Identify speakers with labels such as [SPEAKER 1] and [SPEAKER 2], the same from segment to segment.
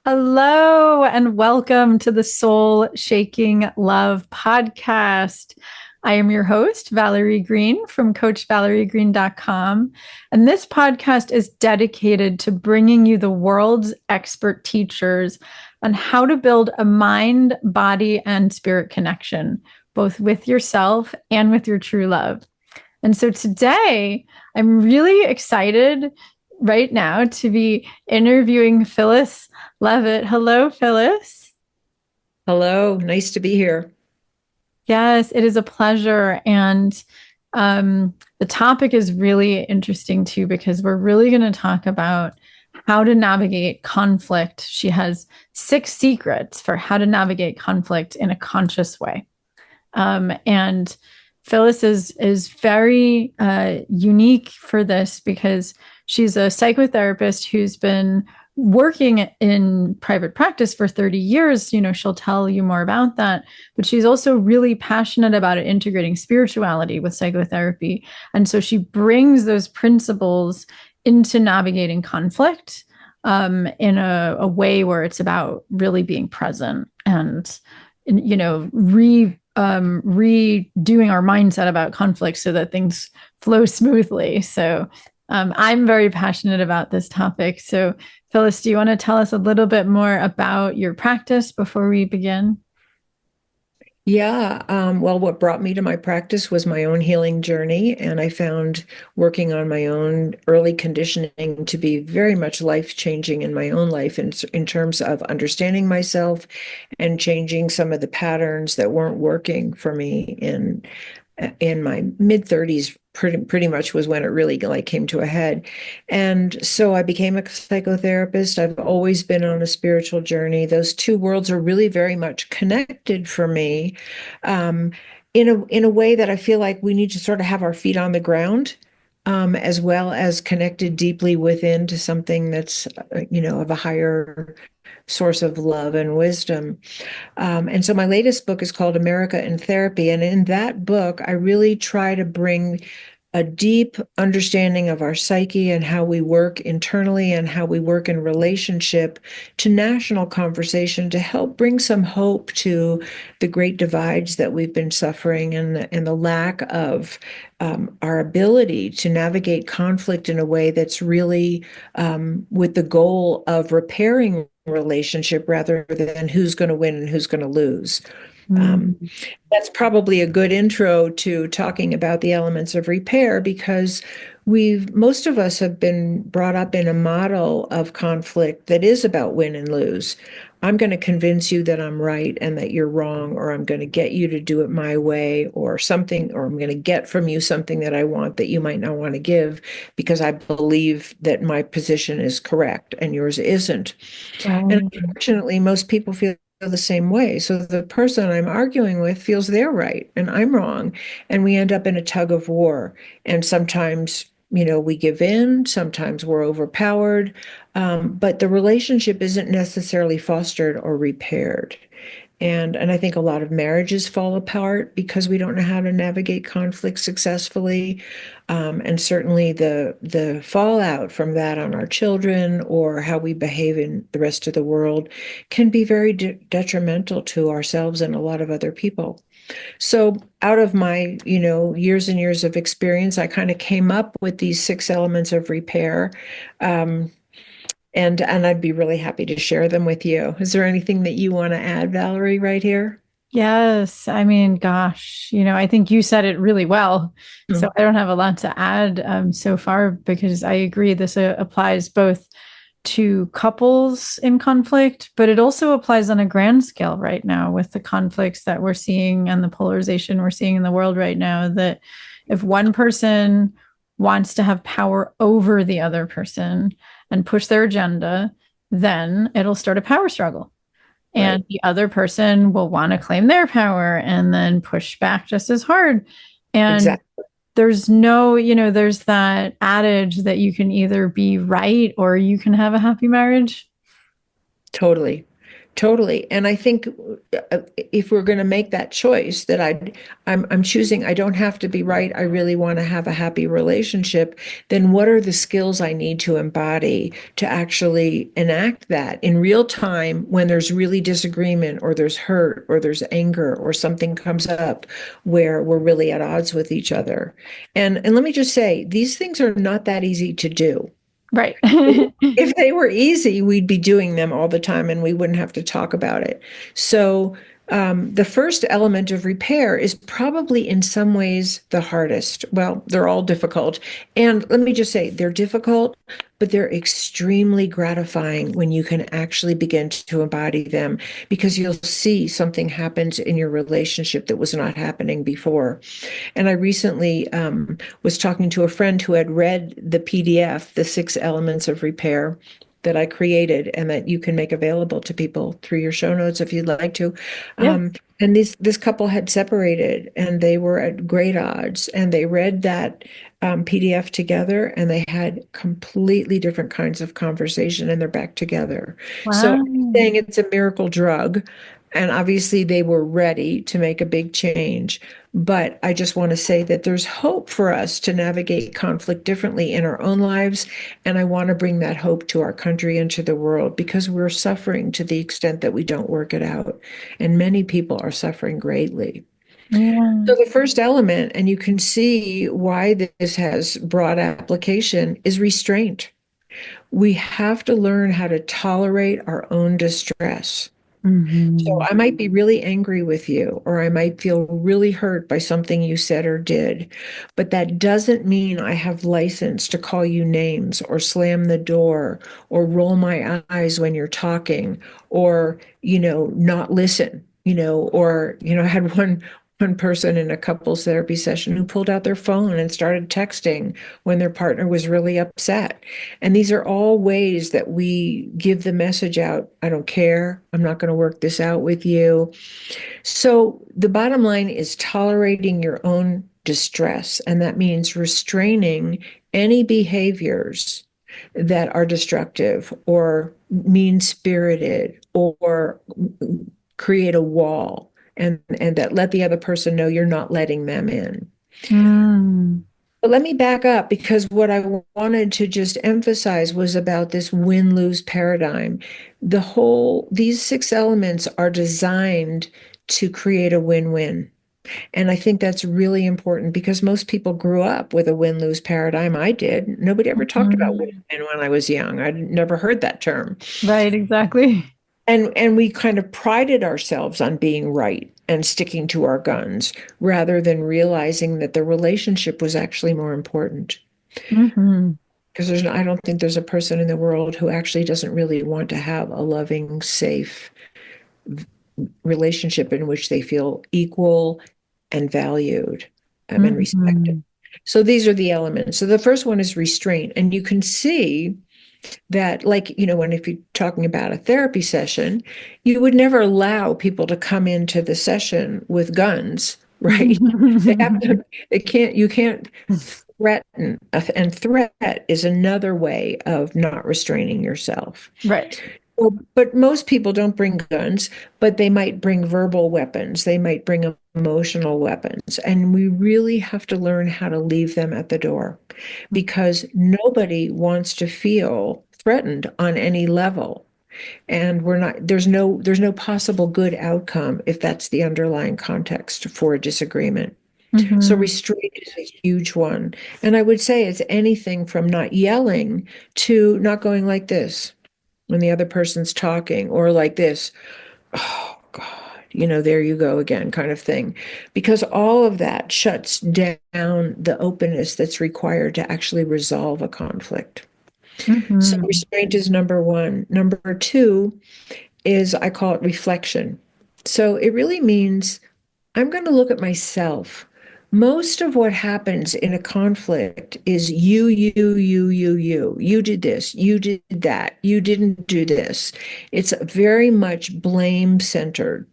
[SPEAKER 1] Hello and welcome to the Soul Shaking Love podcast. I am your host, Valerie Green from CoachValerieGreen.com. And this podcast is dedicated to bringing you the world's expert teachers on how to build a mind, body, and spirit connection, both with yourself and with your true love. And so today, I'm really excited right now to be interviewing Phyllis Levitt. Hello, Phyllis.
[SPEAKER 2] Hello, nice to be here.
[SPEAKER 1] Yes, it is a pleasure. And the topic is really interesting too, because we're really going to talk about how to navigate conflict. She has 6 secrets for how to navigate conflict in a conscious way. And Phyllis is very unique for this because she's a psychotherapist who's been working in private practice for 30 years. You know, she'll tell you more about that, but she's also really passionate about integrating spirituality with psychotherapy. And so she brings those principles into navigating conflict in a way where it's about really being present and, you know, redoing our mindset about conflict so that things flow smoothly. So I'm very passionate about this topic. So Phyllis, do you want to tell us a little bit more about your practice before we begin?
[SPEAKER 2] Well, what brought me to my practice was my own healing journey, and I found working on my own early conditioning to be very much life-changing in my own life in terms of understanding myself and changing some of the patterns that weren't working for me in my mid 30s. Pretty much was when it really like came to a head. And so I became a psychotherapist. I've always been on a spiritual journey. Those two worlds are really very much connected for me, um, in a way that I feel like we need to sort of have our feet on the ground, as well as connected deeply within to something that's, of a higher source of love and wisdom. And so my latest book is called America in Therapy. And in that book, I really try to bring a deep understanding of our psyche and how we work internally and how we work in relationship to national conversation to help bring some hope to the great divides that we've been suffering and the lack of our ability to navigate conflict in a way that's really with the goal of repairing relationship rather than who's going to win and who's going to lose. Um,
[SPEAKER 1] Mm.
[SPEAKER 2] that's probably a good intro to talking about the elements of repair because most of us have been brought up in a model of conflict that is about win and lose. I'm going to convince you that I'm right and that you're wrong, or I'm going to get you to do it my way, or something, or I'm going to get from you something that I want that you might not want to give because I believe that my position is correct and yours isn't. And
[SPEAKER 1] Right.
[SPEAKER 2] unfortunately, most people feel the same way. So the person I'm arguing with feels they're right and I'm wrong. And we end up in a tug of war. And sometimes, we give in, sometimes we're overpowered, but the relationship isn't necessarily fostered or repaired. And I think a lot of marriages fall apart because we don't know how to navigate conflict successfully. And certainly the fallout from that on our children or how we behave in the rest of the world can be very detrimental to ourselves and a lot of other people. So out of my, years and years of experience, I kind of came up with these 6 elements of repair. Um, and I'd be really happy to share them with you. Is there anything that you want to add, Valerie, right here?
[SPEAKER 1] Yes. I mean, gosh, I think you said it really well. So
[SPEAKER 2] Mm.
[SPEAKER 1] I don't have a lot to add so far because I agree this applies both to couples in conflict, but it also applies on a grand scale right now with the conflicts that we're seeing and the polarization we're seeing in the world right now. That if one person wants to have power over the other person and push their agenda, then it'll start a power struggle. And
[SPEAKER 2] Right.
[SPEAKER 1] the other person will want to claim their power and then push back just as hard. And
[SPEAKER 2] Exactly.
[SPEAKER 1] there's no, there's that adage that you can either be right or you can have a happy marriage.
[SPEAKER 2] Totally. Totally. And I think if we're going to make that choice that I'm choosing, I don't have to be right. I really want to have a happy relationship. Then what are the skills I need to embody to actually enact that in real time when there's really disagreement or there's hurt or there's anger or something comes up where we're really at odds with each other. And let me just say, these things are not that easy to do.
[SPEAKER 1] Right.
[SPEAKER 2] If they were easy, we'd be doing them all the time and we wouldn't have to talk about it. So, the first element of repair is probably in some ways the hardest. Well, they're all difficult. And let me just say, they're difficult, but they're extremely gratifying when you can actually begin to embody them because you'll see something happens in your relationship that was not happening before. And I recently was talking to a friend who had read the PDF, The Six Elements of Repair, that I created and that you can make available to people through your show notes if you'd like to.
[SPEAKER 1] Yeah.
[SPEAKER 2] And this couple had separated and they were at great odds and they read that PDF together and they had completely different kinds of conversation and they're back together. So
[SPEAKER 1] Wow.
[SPEAKER 2] I'm saying it's a miracle drug. And obviously they were ready to make a big change. But I just want to say that there's hope for us to navigate conflict differently in our own lives. And I want to bring that hope to our country and to the world because we're suffering to the extent that we don't work it out. And many people are suffering greatly.
[SPEAKER 1] Yeah.
[SPEAKER 2] So the first element, and you can see why this has broad application, is restraint. We have to learn how to tolerate our own distress. So
[SPEAKER 1] Hmm.
[SPEAKER 2] I might be really angry with you, or I might feel really hurt by something you said or did, but that doesn't mean I have license to call you names or slam the door or roll my eyes when you're talking or, not listen, I had one person in a couples therapy session who pulled out their phone and started texting when their partner was really upset. And these are all ways that we give the message out, I don't care, I'm not going to work this out with you. So the bottom line is tolerating your own distress, and that means restraining any behaviors that are destructive or mean-spirited or create a wall and that let the other person know you're not letting them in.
[SPEAKER 1] Mm.
[SPEAKER 2] But let me back up because what I wanted to just emphasize was about this win-lose paradigm. These six elements are designed to create a win-win. And I think that's really important because most people grew up with a win-lose paradigm. I did. Nobody ever talked about
[SPEAKER 1] Mhm.
[SPEAKER 2] win-win when I was young. I'd never heard that term.
[SPEAKER 1] Right, exactly.
[SPEAKER 2] And we kind of prided ourselves on being right and sticking to our guns rather than realizing that the relationship was actually more important.
[SPEAKER 1] Hmm.
[SPEAKER 2] Because I don't think there's a person in the world who actually doesn't really want to have a loving, safe relationship in which they feel equal and valued and respected.
[SPEAKER 1] Hmm.
[SPEAKER 2] So these are the elements. So the first one is restraint. And you can see that, like, if you're talking about a therapy session, you would never allow people to come into the session with guns, right? You can't threaten, and threat is another way of not restraining yourself.
[SPEAKER 1] Right.
[SPEAKER 2] Well, but most people don't bring guns, but they might bring verbal weapons. They might bring emotional weapons. And we really have to learn how to leave them at the door because nobody wants to feel threatened on any level. And there's no possible good outcome if that's the underlying context for a disagreement. So
[SPEAKER 1] Hmm.
[SPEAKER 2] restraint is a huge one. And I would say it's anything from not yelling to not going like this when the other person's talking or like this, oh God, there you go again, kind of thing. Because all of that shuts down the openness that's required to actually resolve a conflict. So
[SPEAKER 1] Hmm.
[SPEAKER 2] restraint is number one. Number two is, I call it reflection. So it really means I'm going to look at myself. Most of what happens in a conflict is you, you, you, you, you. You did this, you did that, you didn't do this. It's very much blame centered.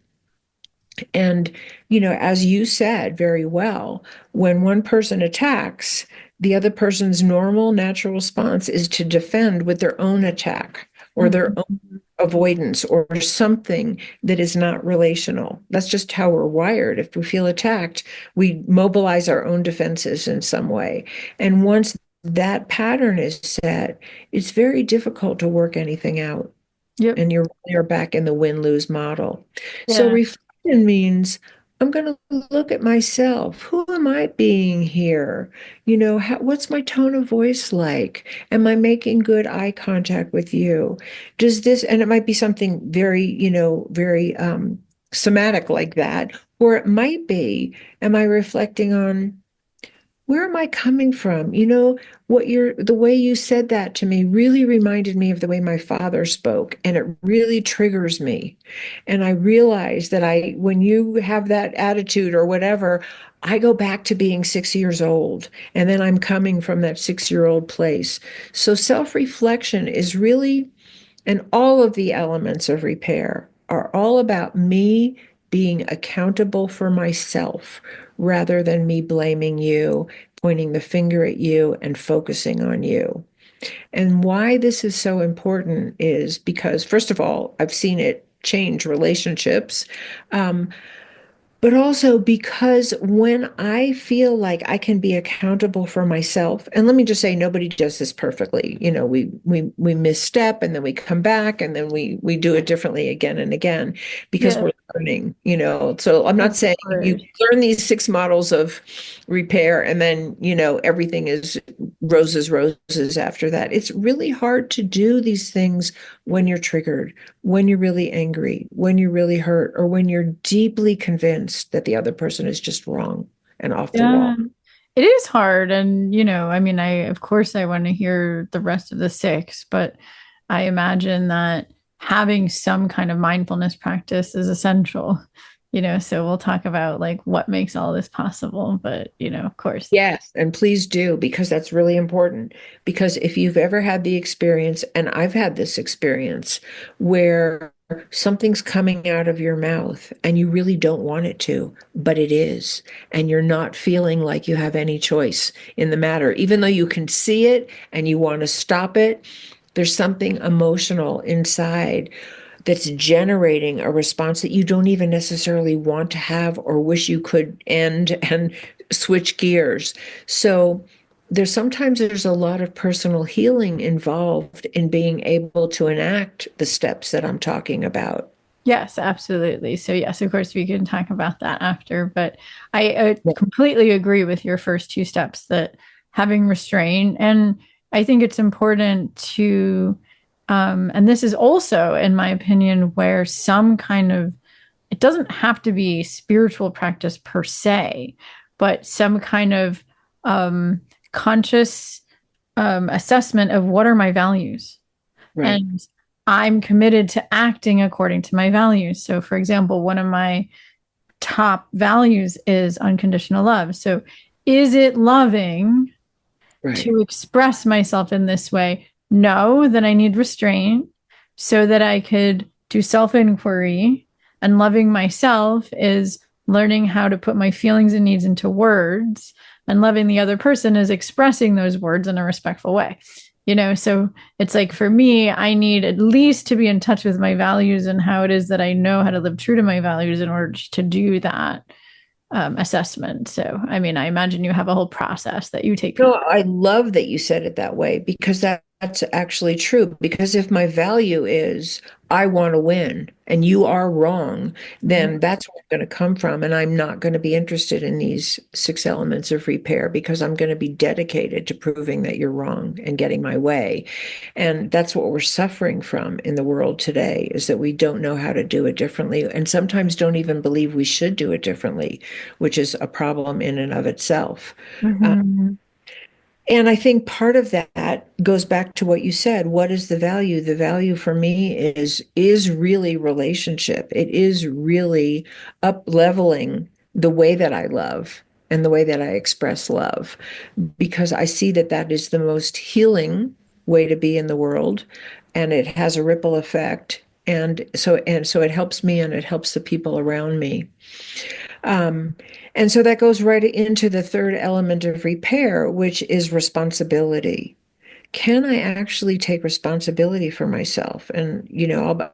[SPEAKER 2] And, as you said very well, when one person attacks, the other person's normal, natural response is to defend with their own attack. or their own
[SPEAKER 1] Mhm.
[SPEAKER 2] avoidance or something that is not relational. That's just how we're wired. If we feel attacked, we mobilize our own defenses in some way. And once that pattern is set, it's very difficult to work anything out.
[SPEAKER 1] Yep.
[SPEAKER 2] And you're back in the win-lose model. So
[SPEAKER 1] Yeah.
[SPEAKER 2] reflection means I'm going to look at myself. Who am I being here? What's my tone of voice like? Am I making good eye contact with you? Does this, and it might be something very, very somatic like that, or it might be, am I reflecting on where am I coming from? The way you said that to me really reminded me of the way my father spoke, and it really triggers me. And I realize that when you have that attitude or whatever, I go back to being 6 years old, and then I'm coming from that 6-year-old place. So self-reflection is really, and all of the elements of repair are all about me being accountable for myself rather than me blaming you, pointing the finger at you, and focusing on you. And why this is so important is because, first of all, I've seen it change relationships. But also because when I feel like I can be accountable for myself, and let me just say, nobody does this perfectly. We misstep and then we come back and then we do it differently again and again because
[SPEAKER 1] Yeah.
[SPEAKER 2] we're learning. So I'm not
[SPEAKER 1] Of
[SPEAKER 2] saying you
[SPEAKER 1] course.
[SPEAKER 2] learn these 6 models of repair and then everything is roses, roses after that. It's really hard to do these things when you're triggered, when you're really angry, when you're really hurt, or when you're deeply convinced that the other person is just wrong and off the
[SPEAKER 1] Yeah.
[SPEAKER 2] wall.
[SPEAKER 1] It is hard. And, I mean, of course, I want to hear the rest of the six, but I imagine that having some kind of mindfulness practice is essential, so we'll talk about like what makes all this possible. But, of course.
[SPEAKER 2] Yes, and please do, because that's really important. Because if you've ever had the experience, and I've had this experience, where something's coming out of your mouth and you really don't want it to, but it is, and you're not feeling like you have any choice in the matter, even though you can see it and you want to stop it, there's something emotional inside that's generating a response that you don't even necessarily want to have or wish you could end and switch gears. So there's a lot of personal healing involved in being able to enact the steps that I'm talking about.
[SPEAKER 1] Yes, absolutely. So, yes, of course, we can talk about that after. But I
[SPEAKER 2] Yeah.
[SPEAKER 1] completely agree with your first two steps that having restraint. And I think it's important to, and this is also, in my opinion, where some kind of, it doesn't have to be spiritual practice per se, but some kind of conscious assessment of what are my values.
[SPEAKER 2] Right,
[SPEAKER 1] And I'm committed to acting according to my values. So, for example, one of my top values is unconditional love. So, is it loving
[SPEAKER 2] right.
[SPEAKER 1] to express myself in this way? No, then I need restraint so that I could do self inquiry. And loving myself is learning how to put my feelings and needs into words. And loving the other person is expressing those words in a respectful way. So it's like for me, I need at least to be in touch with my values and how it is that I know how to live true to my values in order to do that assessment. So, I mean, I imagine you have a whole process that you take
[SPEAKER 2] No,
[SPEAKER 1] people.
[SPEAKER 2] I love that you said it that way because that's actually true. Because if my value is I want to win and you are wrong,
[SPEAKER 1] Mhm.
[SPEAKER 2] then that's where I'm going to come from. And I'm not going to be interested in these 6 elements of repair because I'm going to be dedicated to proving that you're wrong and getting my way. And that's what we're suffering from in the world today is that we don't know how to do it differently and sometimes don't even believe we should do it differently, which is a problem in and of itself.
[SPEAKER 1] Mhm.
[SPEAKER 2] And I think part of that goes back to what you said. What is the value? The value for me is really relationship. It is really up leveling the way that I love and the way that I express love, because I see that that is the most healing way to be in the world, and it has a ripple effect. And so it helps me and it helps the people around me. Um, and so that goes right into the third element of repair, which is responsibility. can I actually take responsibility for myself? And,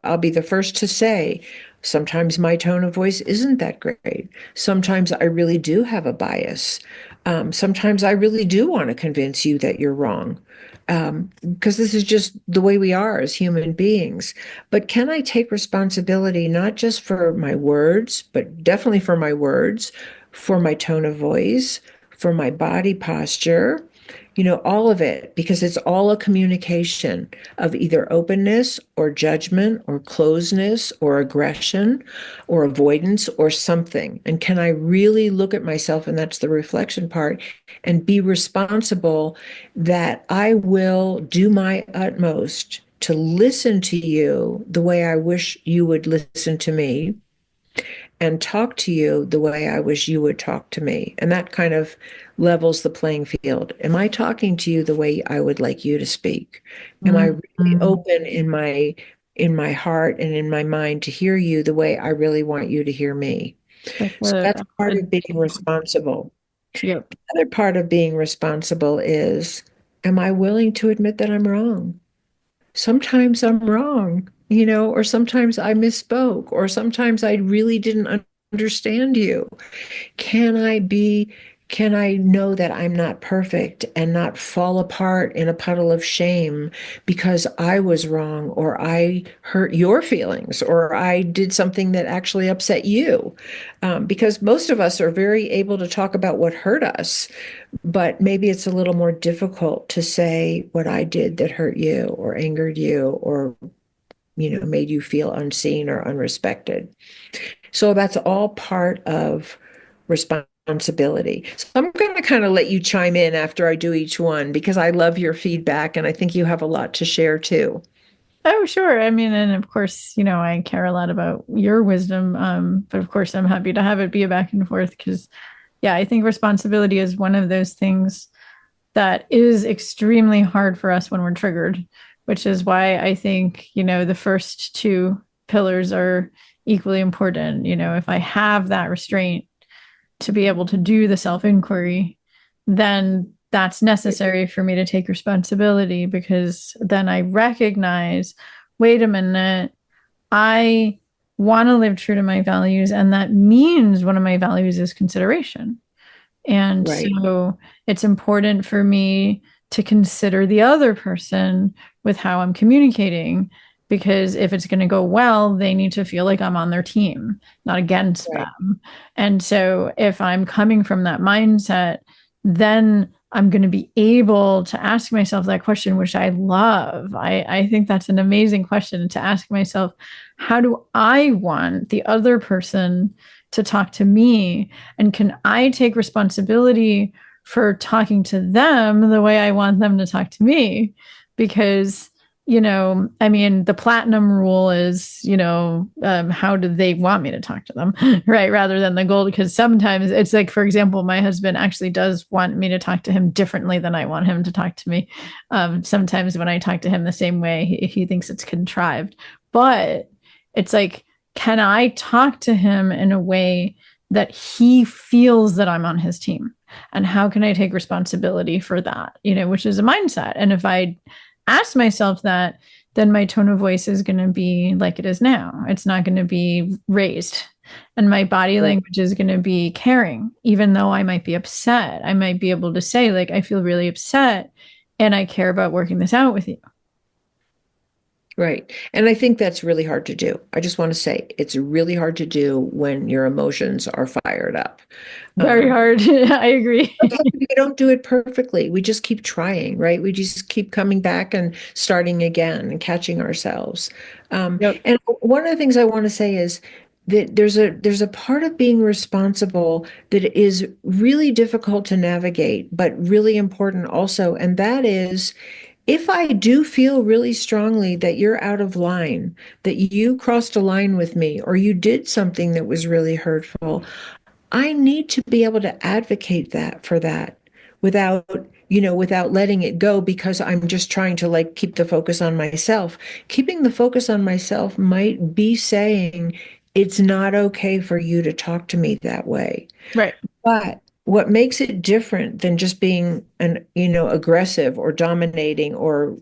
[SPEAKER 2] I'll be the first to say, sometimes my tone of voice isn't that great. Sometimes I really do have a bias. Sometimes I really do want to convince you that you're wrong. Because this is just the way we are as human beings. But can I take responsibility not just for my words, but definitely for my words, for my tone of voice, for my body posture, all of it, because it's all a communication of either openness or judgment or closeness or aggression or avoidance or something. And can I really look at myself, and that's the reflection part, and be responsible that I will do my utmost to listen to you the way I wish you would listen to me, and talk to you the way I wish you would talk to me. And that kind of levels the playing field. Am I talking to you the way I would like you to speak? Am I really
[SPEAKER 1] Mhm.
[SPEAKER 2] open in my heart and in my mind to hear you the way I really want you to hear me? So that's
[SPEAKER 1] A
[SPEAKER 2] part of being
[SPEAKER 1] deep question.
[SPEAKER 2] responsible.
[SPEAKER 1] Yep.
[SPEAKER 2] The other part of being responsible is, am I willing to admit that I'm wrong? Sometimes I'm wrong, or sometimes I misspoke, or sometimes I really didn't understand you. Can I be, can I know that I'm not perfect and not fall apart in a puddle of shame because I was wrong, or I hurt your feelings, or I did something that actually upset you? Because most of us are very able to talk about what hurt us, but maybe it's a little more difficult to say what I did that hurt you or angered you or, made you feel unseen or unrespected. So that's all part of responsibility. So I'm going to kind of let you chime in after I do each one because I love your feedback and I think you have a lot to share too.
[SPEAKER 1] Oh, sure. I mean, and of course, I care a lot about your wisdom. But of course, I'm happy to have it be a back and forth because, yeah, I think responsibility is one of those things that is extremely hard for us when we're triggered, which is why I think, the first two pillars are equally important. If I have that restraint to be able to do the self inquiry, then that's necessary for me to take responsibility because then I recognize, wait a minute, I want to live true to my values. And that means one of my values is consideration. And
[SPEAKER 2] Right,
[SPEAKER 1] so it's important for me to consider the other person with how I'm communicating because if it's going to go well, they need to feel like I'm on their team, not against
[SPEAKER 2] right,
[SPEAKER 1] them. And so if I'm coming from that mindset, then I'm going to be able to ask myself that question, which I love. I think that's an amazing question to ask myself. How do I want the other person to talk to me? And can I take responsibility for talking to them the way I want them to talk to me? Because, I mean, the platinum rule is, how do they want me to talk to them? Right. Rather than the gold. Because sometimes it's like, for example, my husband actually does want me to talk to him differently than I want him to talk to me. Sometimes when I talk to him the same way, he thinks it's contrived. But it's like, can I talk to him in a way that he feels that I'm on his team? And how can I take responsibility for that? Which is a mindset. And if I ask myself that, then my tone of voice is going to be like it is now. It's not going to be raised. And my body
[SPEAKER 2] right.
[SPEAKER 1] language is going to be caring, even though I might be upset. I might be able to say, like, I feel really upset and I care about working this out with you.
[SPEAKER 2] Right. And I think that's really hard to do. I just want to say it's really hard to do when your emotions are fired up.
[SPEAKER 1] Very hard. I agree.
[SPEAKER 2] We don't do it perfectly. We just keep trying, right? We just keep coming back and starting again and catching ourselves.
[SPEAKER 1] Yep.
[SPEAKER 2] And one of the things I want to say is that there's a part of being responsible that is really difficult to navigate, but really important also. And that is if I do feel really strongly that you're out of line, that you crossed a line with me, or you did something that was really hurtful, I need to be able to advocate that for that without letting it go because I'm just trying to like keep the focus on myself. Keeping the focus on myself might be saying it's not okay for you to talk to me that way.
[SPEAKER 1] Right.
[SPEAKER 2] But what makes it different than just being aggressive or dominating or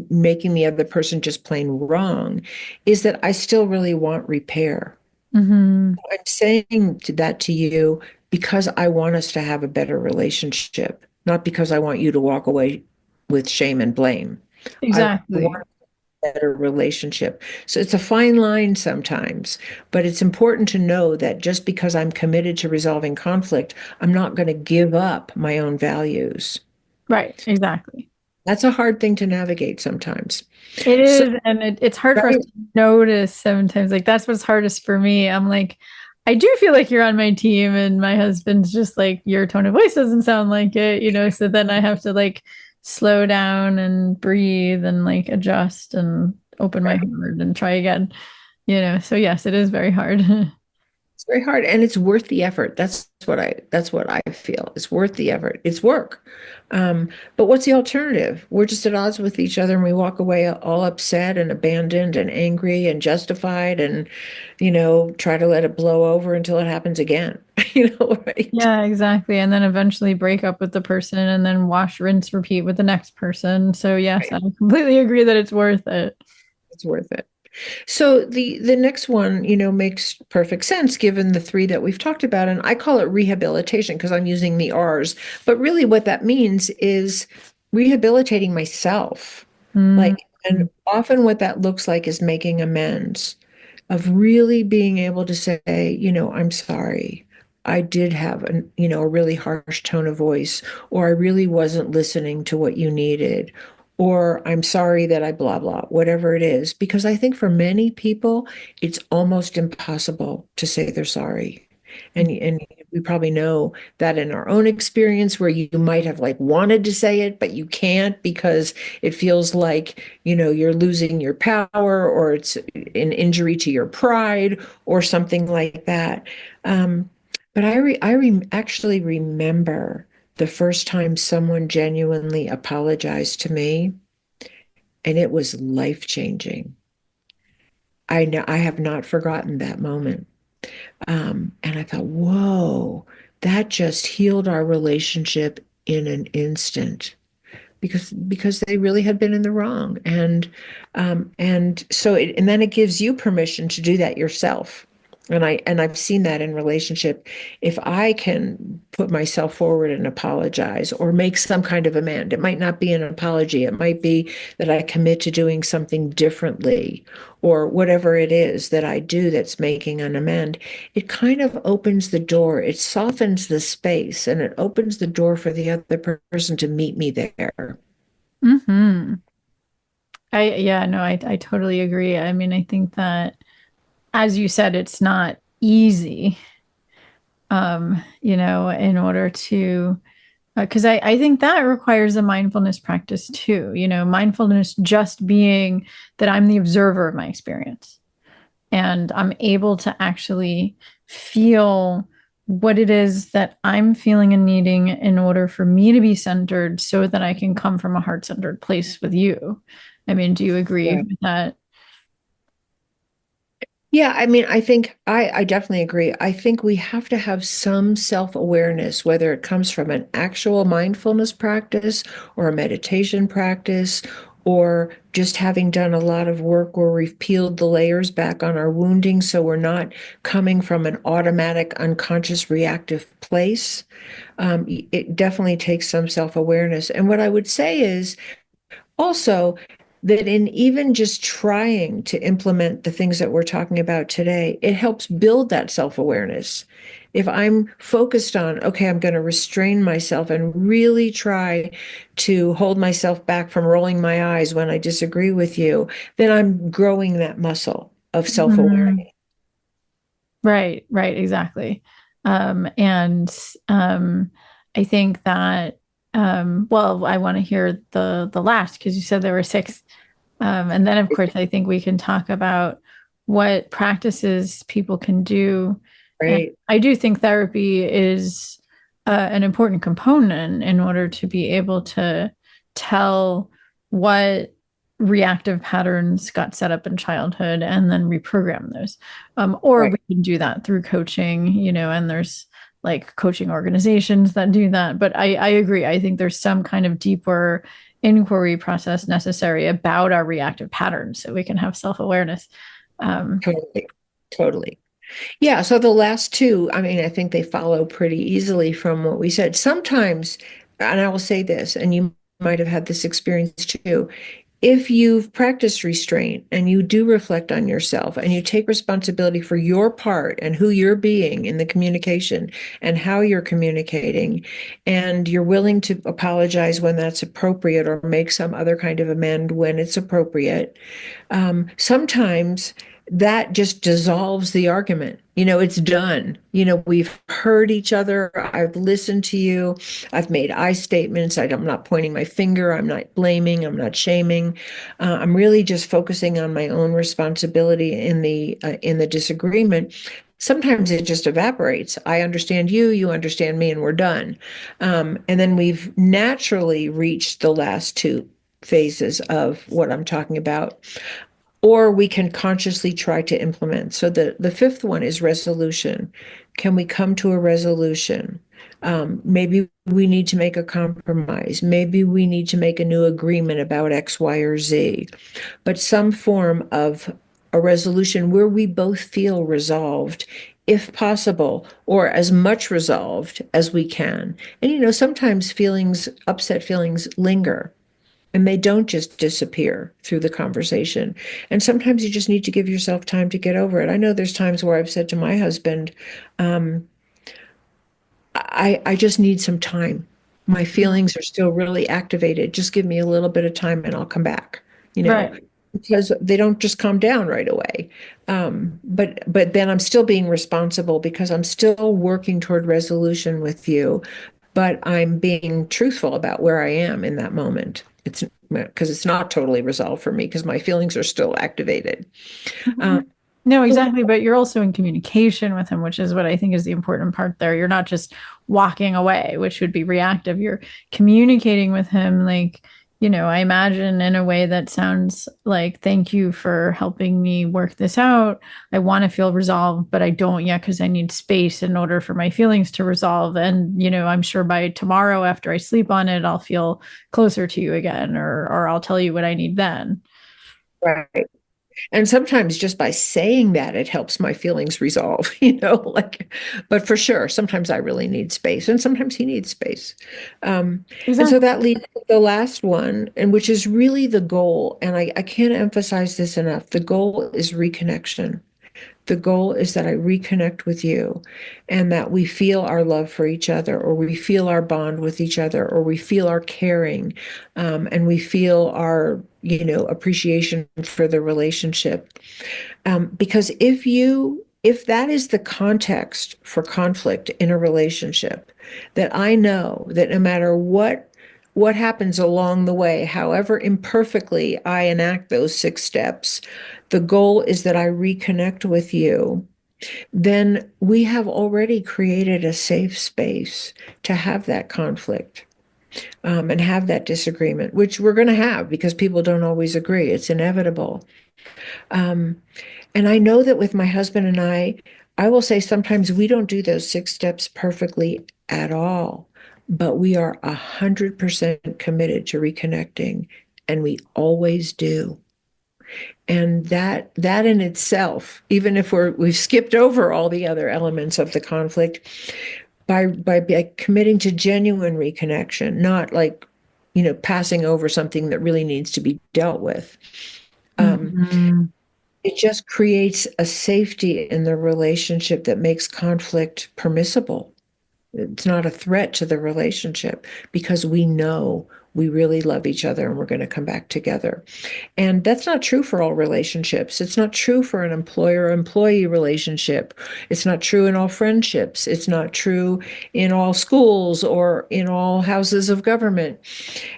[SPEAKER 2] making the other person just plain wrong is that I still really want repair.
[SPEAKER 1] Mm-hmm.
[SPEAKER 2] I'm saying that to you because I want us to have a better relationship, not because I want you to walk away with shame and blame. I
[SPEAKER 1] Exactly.
[SPEAKER 2] want a better relationship. So it's a fine line sometimes, but it's important to know that just because I'm committed to resolving conflict, I'm not going to give up my own values.
[SPEAKER 1] Right. Exactly.
[SPEAKER 2] That's a hard thing to navigate sometimes.
[SPEAKER 1] It
[SPEAKER 2] So,
[SPEAKER 1] is, and it's hard for us
[SPEAKER 2] right,
[SPEAKER 1] to notice sometimes. Like that's what's hardest for me. I'm like, I do feel like you're on my team, and my husband's just like, your tone of voice doesn't sound like it, So then I have to like slow down and breathe and like adjust and open my
[SPEAKER 2] right.
[SPEAKER 1] heart and try again. So yes, it is very hard.
[SPEAKER 2] It's very hard and it's worth the effort. That's what I feel. It's worth the effort. It's work. But what's the alternative? We're just at odds with each other and we walk away all upset and abandoned and angry and justified and, try to let it blow over until it happens again. Right?
[SPEAKER 1] Yeah, exactly. And then eventually break up with the person and then wash, rinse, repeat with the next person. So yes,
[SPEAKER 2] Right.
[SPEAKER 1] I completely agree that it's worth it.
[SPEAKER 2] It's worth it. So the next one, makes perfect sense given the three that we've talked about, and I call it rehabilitation because I'm using the R's. But really, what that means is rehabilitating myself.
[SPEAKER 1] Mm,
[SPEAKER 2] Like, and often what that looks like is making amends, of really being able to say, I'm sorry. I did have a really harsh tone of voice, or I really wasn't listening to what you needed, or I'm sorry that I blah blah, whatever it is. Because I think for many people, it's almost impossible to say they're sorry. And we probably know that in our own experience where you might have like wanted to say it, but you can't because it feels like, you're losing your power or it's an injury to your pride or something like that. But actually remember the first time someone genuinely apologized to me, and it was life changing. I know I have not forgotten that moment. And I thought, whoa, that just healed our relationship in an instant because they really had been in the wrong. And then it gives you permission to do that yourself. And I've seen that in relationship. If I can put myself forward and apologize or make some kind of amend, it might not be an apology. It might be that I commit to doing something differently or whatever it is that I do that's making an amend. It kind of opens the door. It softens the space and it opens the door for the other person to meet me there.
[SPEAKER 1] hmm yeah, no, I totally agree. I mean, I think that, as you said, it's not easy, in order to, because I think that requires a mindfulness practice too. Mindfulness just being that I'm the observer of my experience and I'm able to actually feel what it is that I'm feeling and needing in order for me to be centered so that I can come from a heart-centered place with you. I mean, do you agree
[SPEAKER 2] Yeah.
[SPEAKER 1] with that?
[SPEAKER 2] Yeah, I mean, I definitely agree. I think we have to have some self-awareness, whether it comes from an actual mindfulness practice or a meditation practice, or just having done a lot of work where we've peeled the layers back on our wounding so we're not coming from an automatic, unconscious, reactive place. It definitely takes some self-awareness. And what I would say is, also, that in even just trying to implement the things that we're talking about today, it helps build that self awareness. If I'm focused on, okay, I'm going to restrain myself and really try to hold myself back from rolling my eyes when I disagree with you, then I'm growing that muscle of self awareness.
[SPEAKER 1] Mhm. Right, exactly. And I think that well, I want to hear the last because you said there were six. And then of course I think we can talk about what practices people can do. And
[SPEAKER 2] Right,
[SPEAKER 1] I do think therapy is an important component in order to be able to tell what reactive patterns got set up in childhood and then reprogram those. Or
[SPEAKER 2] right.
[SPEAKER 1] we can do that through coaching, and like coaching organizations that do that. But I agree. I think there's some kind of deeper inquiry process necessary about our reactive patterns so we can have self-awareness.
[SPEAKER 2] Totally. Totally. Yeah. So the last two, I mean, I think they follow pretty easily from what we said. Sometimes, and I will say this, and you might have had this experience too. If you've practiced restraint and you do reflect on yourself and you take responsibility for your part and who you're being in the communication and how you're communicating, and you're willing to apologize when that's appropriate or make some other kind of amend when it's appropriate, sometimes that just dissolves the argument. It's done. We've heard each other. I've listened to you. I've made I statements. I'm not pointing my finger. I'm not blaming. I'm not shaming. I'm really just focusing on my own responsibility in the disagreement. Sometimes it just evaporates. I understand you, you understand me, and we're done. And then we've naturally reached the last two phases of what I'm talking about, or we can consciously try to implement. So the fifth one is resolution. Can we come to a resolution? Maybe we need to make a compromise. Maybe we need to make a new agreement about X, Y, or Z, but some form of a resolution where we both feel resolved, if possible, or as much resolved as we can. And sometimes upset feelings linger, and they don't just disappear through the conversation. And sometimes you just need to give yourself time to get over it. I know there's times where I've said to my husband, I just need some time. My feelings are still really activated. Just give me a little bit of time and I'll come back,
[SPEAKER 1] Right.
[SPEAKER 2] because they don't just calm down right away. But then I'm still being responsible because I'm still working toward resolution with you, but I'm being truthful about where I am in that moment. It's because it's not totally resolved for me because my feelings are still activated.
[SPEAKER 1] No, exactly. But you're also in communication with him, which is what I think is the important part there. You're not just walking away, which would be reactive. You're communicating with him, like, I imagine in a way that sounds like, thank you for helping me work this out. I want to feel resolved, but I don't yet because I need space in order for my feelings to resolve. And, I'm sure by tomorrow after I sleep on it, I'll feel closer to you again, or I'll tell you what I need then.
[SPEAKER 2] Right. And sometimes just by saying that, it helps my feelings resolve, but for sure, sometimes I really need space and sometimes he needs space. And so
[SPEAKER 1] Exactly.
[SPEAKER 2] that leads to the last one, and which is really the goal. And I can't emphasize this enough. The goal is reconnection. The goal is that I reconnect with you and that we feel our love for each other, or we feel our bond with each other, or we feel our caring, and we feel our, appreciation for the relationship. Because if that is the context for conflict in a relationship, that I know that no matter what happens along the way, however imperfectly I enact those 6 steps, the goal is that I reconnect with you, then we have already created a safe space to have that conflict, and have that disagreement, which we're going to have because people don't always agree. It's inevitable. Um, and I know that with my husband and I will say sometimes we don't do those 6 steps perfectly at all, but we are 100% committed to reconnecting, and we always do. And that in itself, even if we've skipped over all the other elements of the conflict, by committing to genuine reconnection, not like, passing over something that really needs to be dealt with.
[SPEAKER 1] Mhm.
[SPEAKER 2] It just creates a safety in the relationship that makes conflict permissible. It's not a threat to the relationship because we know we really love each other and we're going to come back together. And that's not true for all relationships. It's not true for an employer-employee relationship. It's not true in all friendships. It's not true in all schools or in all houses of government.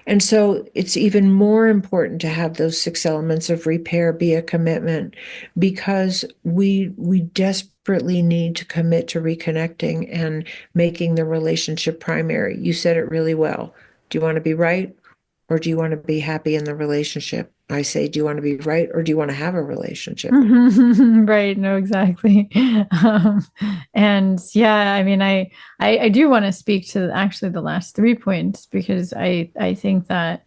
[SPEAKER 2] And so it's even more important to have those 6 elements of repair be a commitment, because we desperately need to commit to reconnecting and making the relationship primary. You said it really well. Do you want to be right, or do you want to be happy in the relationship? I say, do you want to be right or do you want to have a relationship?
[SPEAKER 1] Right. No, exactly. Um, and yeah, I mean, I do want to speak to actually the last 3 points because I think that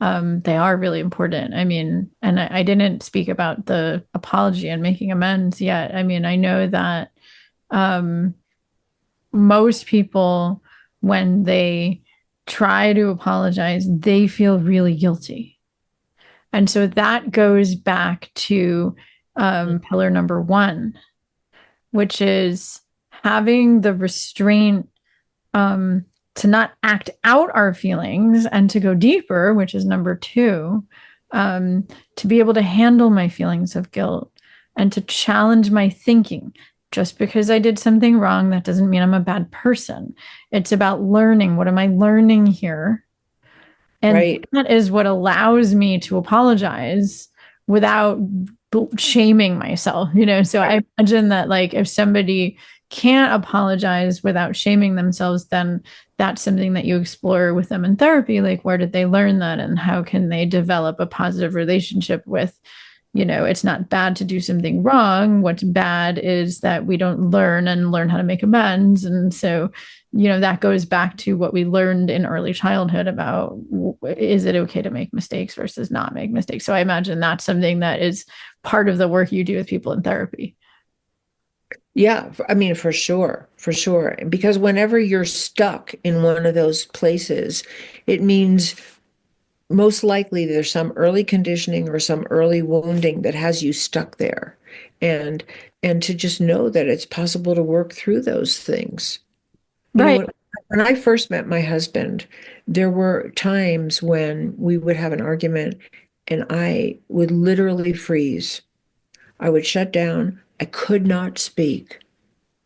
[SPEAKER 1] they are really important. I mean, and I didn't speak about the apology and making amends yet. I mean, I know that um, most people, when they try to apologize, they feel really guilty. And so that goes back to pillar number one, which is having the restraint um, to not act out our feelings and to go deeper, which is number two, to be able to handle my feelings of guilt and to challenge my thinking. Just because I did something wrong, that doesn't mean I'm a bad person. It's about learning. What am I learning here? And
[SPEAKER 2] Right.
[SPEAKER 1] that is what allows me to apologize without shaming myself, you know? So I imagine that, like, if somebody can't apologize without shaming themselves, then that's something that you explore with them in therapy. Like, where did they learn that? And how can they develop a positive relationship with, you know, it's not bad to do something wrong. What's bad is that we don't learn and learn how to make amends. And so, you know, that goes back to what we learned in early childhood about is it okay to make mistakes versus not make mistakes. So I imagine that's something that is part of the work you do with people in therapy.
[SPEAKER 2] Yeah, I mean, for sure, for sure. Because whenever you're stuck in one of those places, it means most likely there's some early conditioning or some early wounding that has you stuck there. And and to just know that it's possible to work through those things. You know,
[SPEAKER 1] Right.
[SPEAKER 2] when I first met my husband, there were times when we would have an argument and I would literally freeze. I would shut down. I could not speak.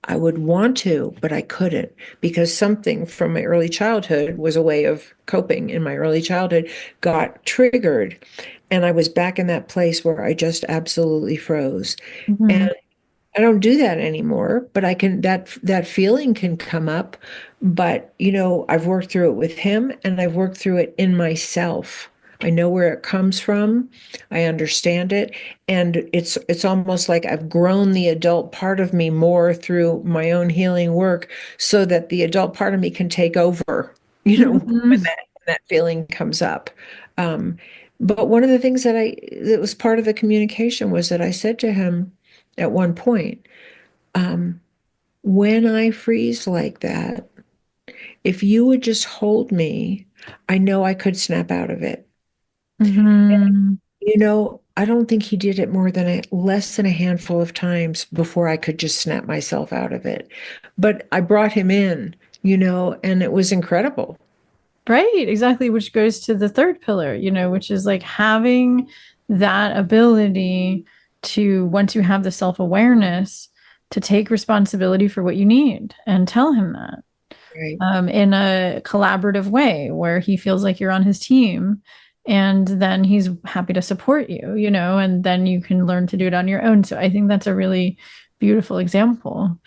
[SPEAKER 2] I would want to, but I couldn't because something from my early childhood was a way of coping in my early childhood got triggered. And I was back in that place where I just absolutely froze.
[SPEAKER 1] Mm-hmm.
[SPEAKER 2] And I don't do that anymore, but I can that feeling can come up. But you know, I've worked through it with him and I've worked through it in myself. I know where it comes from. I understand it. And it's almost like I've grown the adult part of me more through my own healing work so that the adult part of me can take over, you know,
[SPEAKER 1] Mm-hmm.
[SPEAKER 2] when that feeling comes up. Um, but one of the things that was part of the communication was that I said to him at one point, um, when I freeze like that, if you would just hold me, I know I could snap out of it.
[SPEAKER 1] Mm-hmm.
[SPEAKER 2] You know, I don't think he did it more than less than a handful of times before I could just snap myself out of it. But I brought him in, you know, and it was incredible.
[SPEAKER 1] Right, exactly, which goes to the third pillar, you know, which is like having that ability to, once you have the self-awareness, to take responsibility for what you need and tell him that
[SPEAKER 2] Right.
[SPEAKER 1] in a collaborative way where he feels like you're on his team. And then he's happy to support you, you know, and then you can learn to do it on your own. So I think that's a really beautiful example.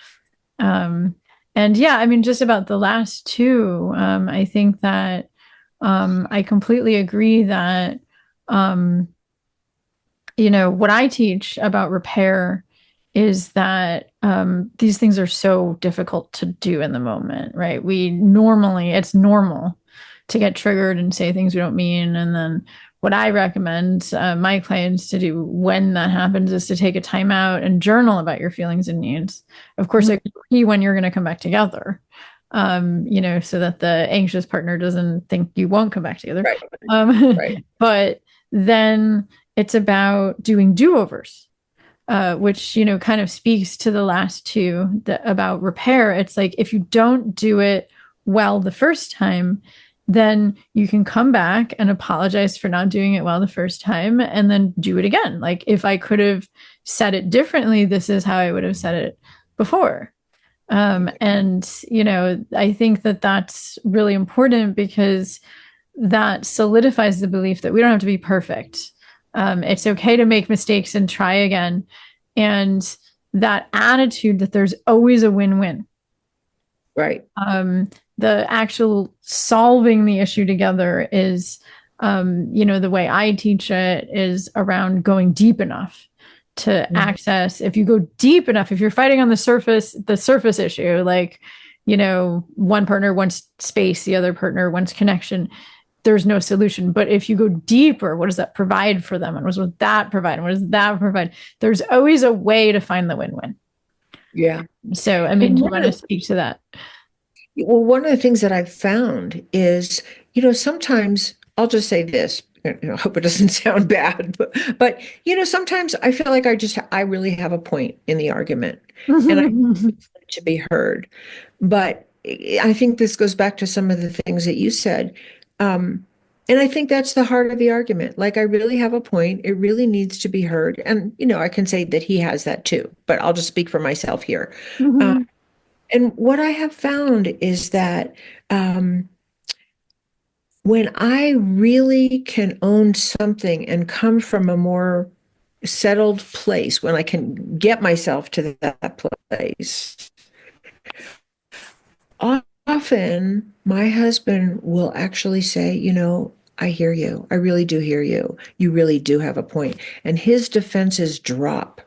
[SPEAKER 1] Um, and yeah, I mean, just about the last two, I think that I completely agree that, um, you know, what I teach about repair is that these things are so difficult to do in the moment, right? It's normal to get triggered and say things we don't mean. And then what I recommend my clients to do when that happens is to take a time out and journal about your feelings and needs. Of course,
[SPEAKER 2] Mhm.
[SPEAKER 1] agree when you're going to come back together, you know, so that the anxious partner doesn't think you won't come back together.
[SPEAKER 2] Right. Right.
[SPEAKER 1] But then it's about doing do-overs, which, you know, kind of speaks to the last two about repair. It's like if you don't do it well the first time, then you can come back and apologize for not doing it well the first time and then do it again. Like if I could have said it differently, this is how I would have said it before. And, you know, I think that that's really important because that solidifies the belief that we don't have to be perfect. It's okay to make mistakes and try again. And that attitude that there's always a win-win.
[SPEAKER 2] Right.
[SPEAKER 1] The actual solving the issue together is The way I teach it is around going deep enough to
[SPEAKER 2] Mhm.
[SPEAKER 1] access. If you go deep enough, if you're fighting on the surface issue, like, one partner wants space, the other partner wants connection, there's no solution. But if you go deeper, what does that provide for them? And what does that provide? And what does that provide? There's always a way to find the win-win.
[SPEAKER 2] Yeah.
[SPEAKER 1] So, I mean,
[SPEAKER 2] And
[SPEAKER 1] do you want to speak to that?
[SPEAKER 2] one of the things that I've found is, sometimes I'll just say this, I hope it doesn't sound bad, but sometimes I feel like I really have a point in the argument and I want to be heard. But I think this goes back to some of the things that you said. Um, and I think that's the heart of the argument. Like, I really have a point. It really needs to be heard. And I can say that he has that too, but I'll just speak for myself here. Uh, and what I have found is that um, when I really can own something and come from a more settled place, when I can get myself to that place, often my husband will actually say, I hear you. I really do hear you. You really do have a point. And his defenses drop.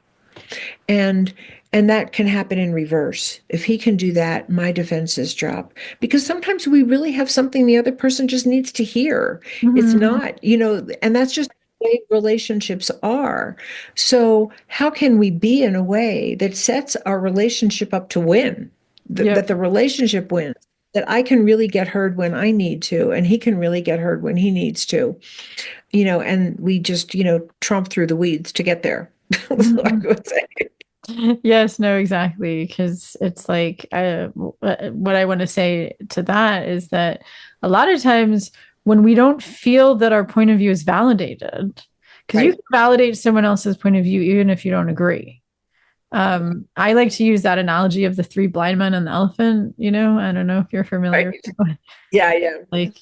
[SPEAKER 2] And and that can happen in reverse. If he can do that, my defenses drop. Because sometimes we really have something the other person just needs to hear. It's not, and that's just the way relationships are. So how can we be in a way that sets our relationship up to win? That
[SPEAKER 1] Yep.
[SPEAKER 2] the relationship wins, that I can really get heard when I need to, and he can really get heard when he needs to, and we just, tromp through the weeds to get there. That's what I would say.
[SPEAKER 1] Yes, no, exactly. Because it's like, what I want to say to that is that a lot of times when we don't feel that our point of view is validated, because you
[SPEAKER 2] Right.
[SPEAKER 1] can validate someone else's point of view even if you don't agree. I like to use that analogy of the three blind men and the elephant. I don't know if you're familiar.
[SPEAKER 2] Right. Yeah, yeah.
[SPEAKER 1] Like,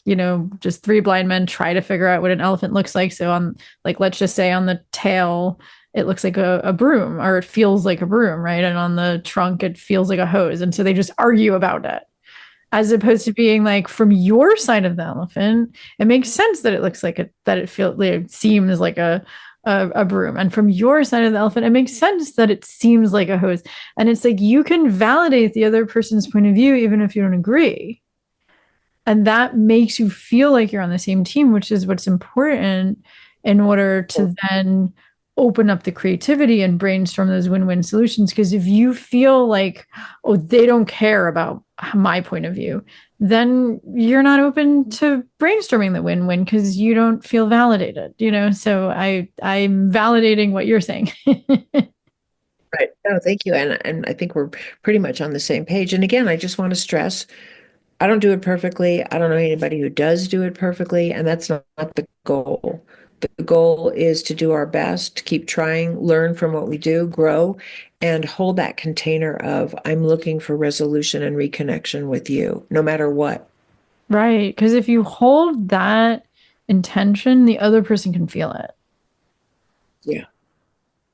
[SPEAKER 1] just three blind men try to figure out what an elephant looks like. So on, like, let's just say on the tail, it looks like a broom, or it feels like a broom, right? And on the trunk, it feels like a hose. And so they just argue about it, as opposed to being like, from your side of the elephant, it makes sense that it looks like that it feels, like, it seems like a broom. And from your side of the elephant, it makes sense that it seems like a hose. And it's like, you can validate the other person's point of view even if you don't agree, and that makes you feel like you're on the same team, which is what's important in order to then open up the creativity and brainstorm those win-win solutions. Because if you feel like, oh, they don't care about my point of view, then you're not open to brainstorming the win-win because you don't feel validated. So I'm validating what you're saying.
[SPEAKER 2] Right. No, thank you. And I think we're pretty much on the same page. And again, I just want to stress, I don't do it perfectly. I don't know anybody who does do it perfectly, and that's not the goal. The goal is to do our best, keep trying, learn from what we do, grow, and hold that container of, I'm looking for resolution and reconnection with you, no matter what.
[SPEAKER 1] Right. Because if you hold that intention, the other person can feel it,
[SPEAKER 2] Yeah.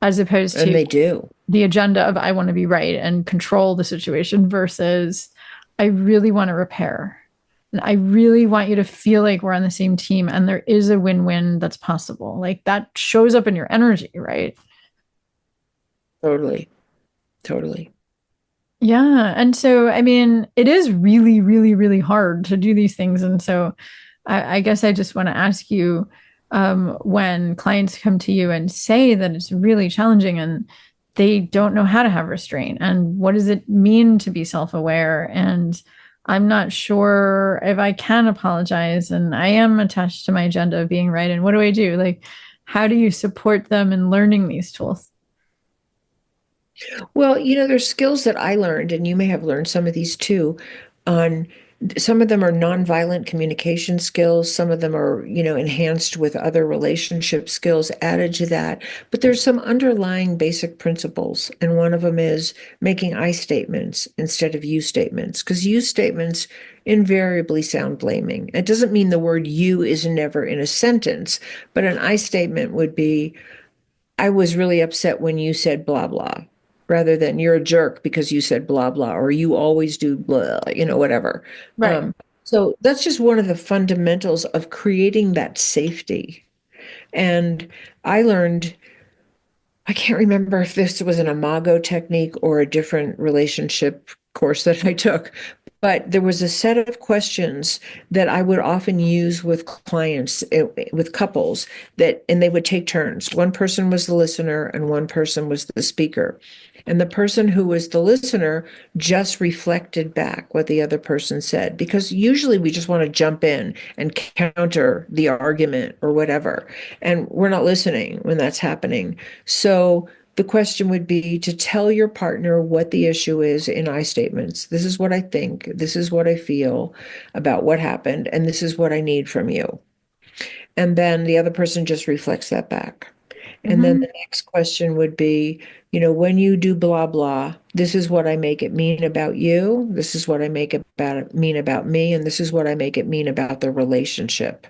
[SPEAKER 1] as opposed
[SPEAKER 2] And
[SPEAKER 1] to
[SPEAKER 2] they do.
[SPEAKER 1] the agenda of I want to be right and control the situation versus I really want to repair. And I really want you to feel like we're on the same team and there is a win-win that's possible. Like, that shows up in your energy, right?
[SPEAKER 2] Totally. Totally.
[SPEAKER 1] Yeah. And so, I mean, it is really, really, really hard to do these things. And so I guess I just want to ask you, when clients come to you and say that it's really challenging and they don't know how to have restraint, and what does it mean to be self-aware, and I'm not sure if I can apologize, and I am attached to my agenda of being right, and what do I do? Like, how do you support them in learning these tools?
[SPEAKER 2] Well, there's skills that I learned, and you may have learned some of these too, on some of them are nonviolent communication skills. Some of them are, enhanced with other relationship skills added to that. But there's some underlying basic principles. And one of them is making I statements instead of you statements, because you statements invariably sound blaming. It doesn't mean the word you is never in a sentence, but an I statement would be, I was really upset when you said blah, blah, rather than you're a jerk because you said blah, blah, or you always do blah, whatever.
[SPEAKER 1] Right.
[SPEAKER 2] Um, So that's just one of the fundamentals of creating that safety. And I learned, I can't remember if this was an Imago technique or a different relationship course that I took, but there was a set of questions that I would often use with clients, with couples that, and they would take turns. One person was the listener and one person was the speaker. And the person who was the listener just reflected back what the other person said, because usually we just want to jump in and counter the argument or whatever. And we're not listening when that's happening. So the question would be to tell your partner what the issue is in I statements. This is what I think. This is what I feel about what happened. And this is what I need from you. And then the other person just reflects that back. And then
[SPEAKER 1] Mm-hmm.
[SPEAKER 2] the next question would be, when you do blah, blah, this is what I make it mean about you. This is what I make it mean about me. And this is what I make it mean about the relationship.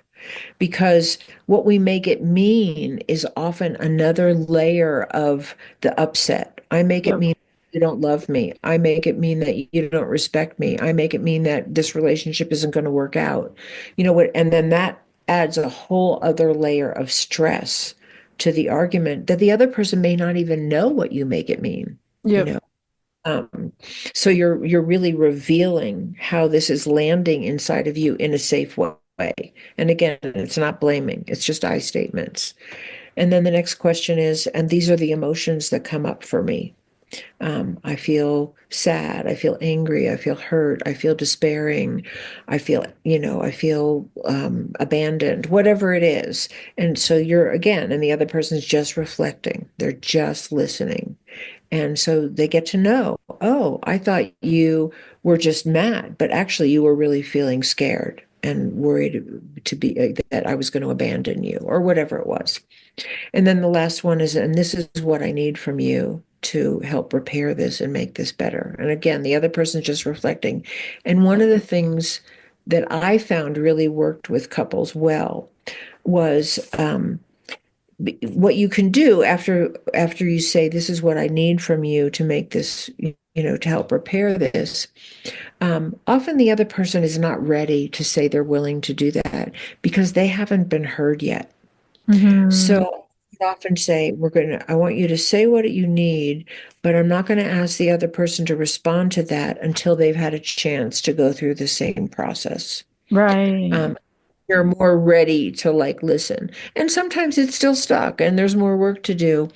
[SPEAKER 2] Because what we make it mean is often another layer of the upset. I make it
[SPEAKER 1] Yep.
[SPEAKER 2] mean you don't love me. I make it mean that you don't respect me. I make it mean that this relationship isn't going to work out. You know what? And then that adds a whole other layer of stress to the argument that the other person may not even know what you make it mean, you
[SPEAKER 1] Yep.
[SPEAKER 2] know. Um, so you're really revealing how this is landing inside of you in a safe way. And again, it's not blaming, it's just I statements. And then the next question is, and these are the emotions that come up for me. I feel sad, I feel angry, I feel hurt, I feel despairing, I feel abandoned, whatever it is. And so you're again, and the other person's just reflecting, they're just listening. And so they get to know, oh, I thought you were just mad, but actually you were really feeling scared and worried to be that I was going to abandon you or whatever it was. And then the last one is, and this is what I need from you to help repair this and make this better. And again, the other person's just reflecting. And one of the things that I found really worked with couples well was what you can do after you say, this is what I need from you to make this, to help repair this. Often the other person is not ready to say they're willing to do that because they haven't been heard yet.
[SPEAKER 1] Mm-hmm.
[SPEAKER 2] So I often say, I want you to say what you need, but I'm not going to ask the other person to respond to that until they've had a chance to go through the same process.
[SPEAKER 1] Right.
[SPEAKER 2] Um, you're more ready to like listen. And sometimes it's still stuck and there's more work to do.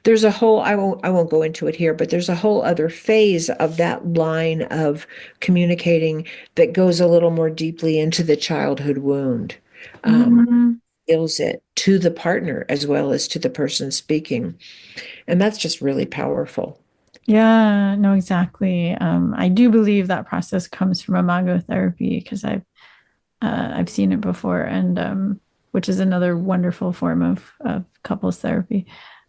[SPEAKER 2] There's a whole, I won't go into it here, but there's a whole other phase of that line of communicating that goes a little more deeply into the childhood wound.
[SPEAKER 1] Mm-hmm.
[SPEAKER 2] Heals it to the partner as well as to the person speaking. And that's just really powerful.
[SPEAKER 1] Yeah, no, exactly. I do believe that process comes from imago therapy because I've seen it before, and which is another wonderful form of couples therapy.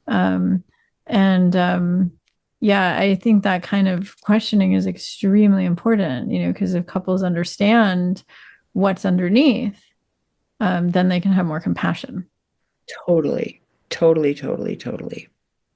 [SPEAKER 1] Um, and yeah, I think that kind of questioning is extremely important, because if couples understand what's underneath, then they can have more compassion.
[SPEAKER 2] Totally, totally, totally, totally.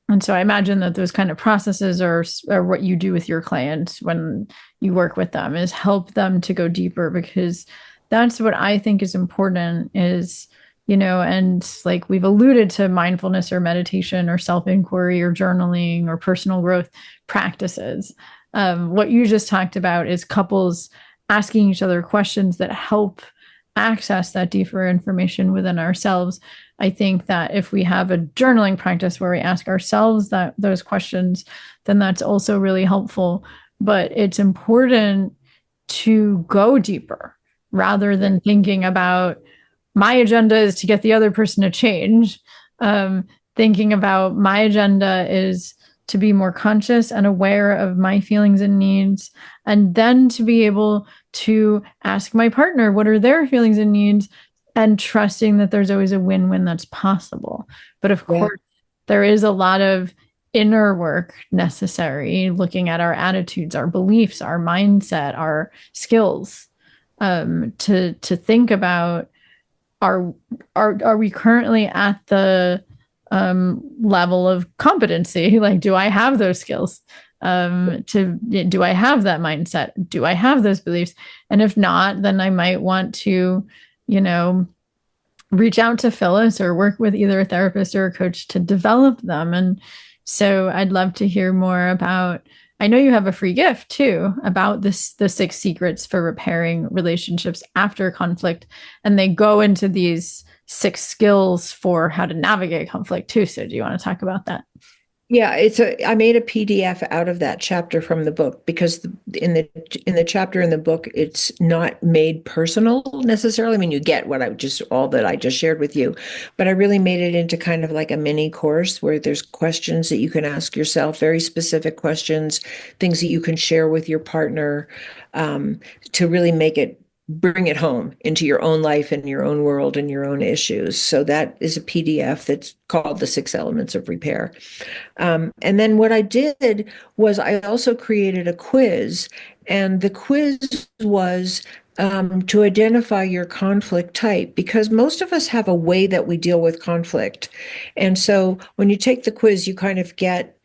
[SPEAKER 1] And so I imagine that those kind of processes are what you do with your clients when you work with them is help them to go deeper because that's what I think is important is, and like we've alluded to mindfulness or meditation or self-inquiry or journaling or personal growth practices. What you just talked about is couples asking each other questions that help access that deeper information within ourselves. I think that if we have a journaling practice where we ask ourselves those questions, then that's also really helpful. But it's important to go deeper rather than thinking about my agenda is to get the other person to change. Thinking about my agenda is to be more conscious and aware of my feelings and needs, and then to be able to ask my partner what are their feelings and needs and trusting that there's always a win-win that's possible. But of
[SPEAKER 2] Yeah,
[SPEAKER 1] course, there is a lot of inner work necessary, looking at our attitudes, our beliefs, our mindset, our skills, to think about are are we currently at the level of competency? Like, do I have those skills? to do I have that mindset? Do I have those beliefs? And if not, then I might want to, you know, reach out to Phyllis or work with either a therapist or a coach to develop them. And so I'd love to hear more about. I know you have a free gift too about this, the 6 secrets for repairing relationships after conflict. And they go into these 6 skills for how to navigate conflict too. So do you want to talk about that?
[SPEAKER 2] Yeah, I made a PDF out of that chapter from the book because in the chapter in the book, it's not made personal necessarily. I mean, you get what all that I just shared with you, but I really made it into kind of like a mini course where there's questions that you can ask yourself, very specific questions, things that you can share with your partner, to really bring it home into your own life and your own world and your own issues. So that is a PDF that's called The 6 Elements of Repair. And then what I did was I also created a quiz, and the quiz was to identify your conflict type, because most of us have a way that we deal with conflict. And so when you take the quiz, you kind of get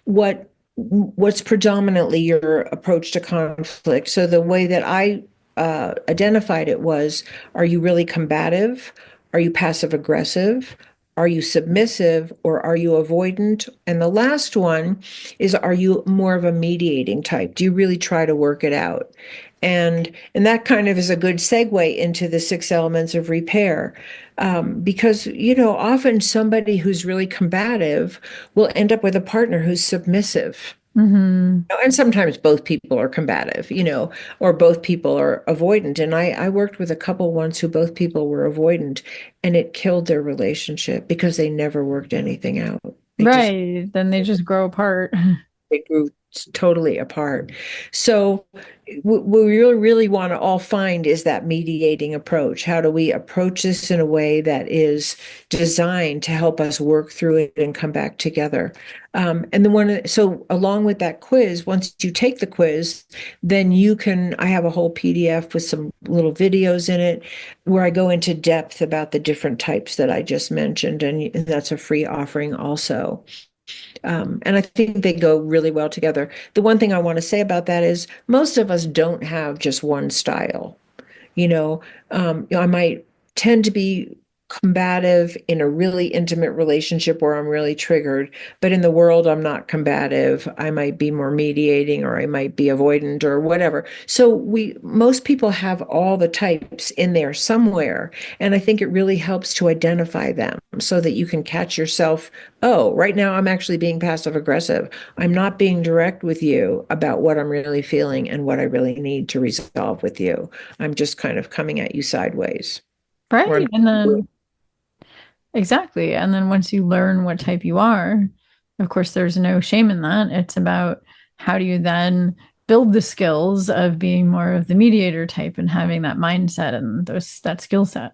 [SPEAKER 2] what's predominantly your approach to conflict. So the way that I identified it was, are you really combative? Are you passive aggressive? Are you submissive, or are you avoidant? And the last one is, are you more of a mediating type? Do you really try to work it out? And that kind of is a good segue into the 6 elements of repair. Because, often somebody who's really combative will end up with a partner who's submissive.
[SPEAKER 1] Mm-hmm.
[SPEAKER 2] And sometimes both people are combative, or both people are avoidant. And I worked with a couple once who both people were avoidant, and it killed their relationship because they never worked anything out.
[SPEAKER 1] Right. Then they just grow apart.
[SPEAKER 2] They grew totally apart. So what we really want to all find is that mediating approach. How do we approach this in a way that is designed to help us work through it and come back together? So along with that quiz, once you take the quiz, then I have a whole PDF with some little videos in it where I go into depth about the different types that I just mentioned. And that's a free offering also. And I think they go really well together. The one thing I want to say about that is most of us don't have just one style. I might tend to be combative in a really intimate relationship where I'm really triggered, but in the world, I'm not combative. I might be more mediating, or I might be avoidant, or whatever. So most people have all the types in there somewhere. And I think it really helps to identify them so that you can catch yourself. Oh, right now I'm actually being passive aggressive. I'm not being direct with you about what I'm really feeling and what I really need to resolve with you. I'm just kind of coming at you sideways.
[SPEAKER 1] Right. And then exactly. And then once you learn what type you are, of course, there's no shame in that. It's about how do you then build the skills of being more of the mediator type and having that mindset and that skill set.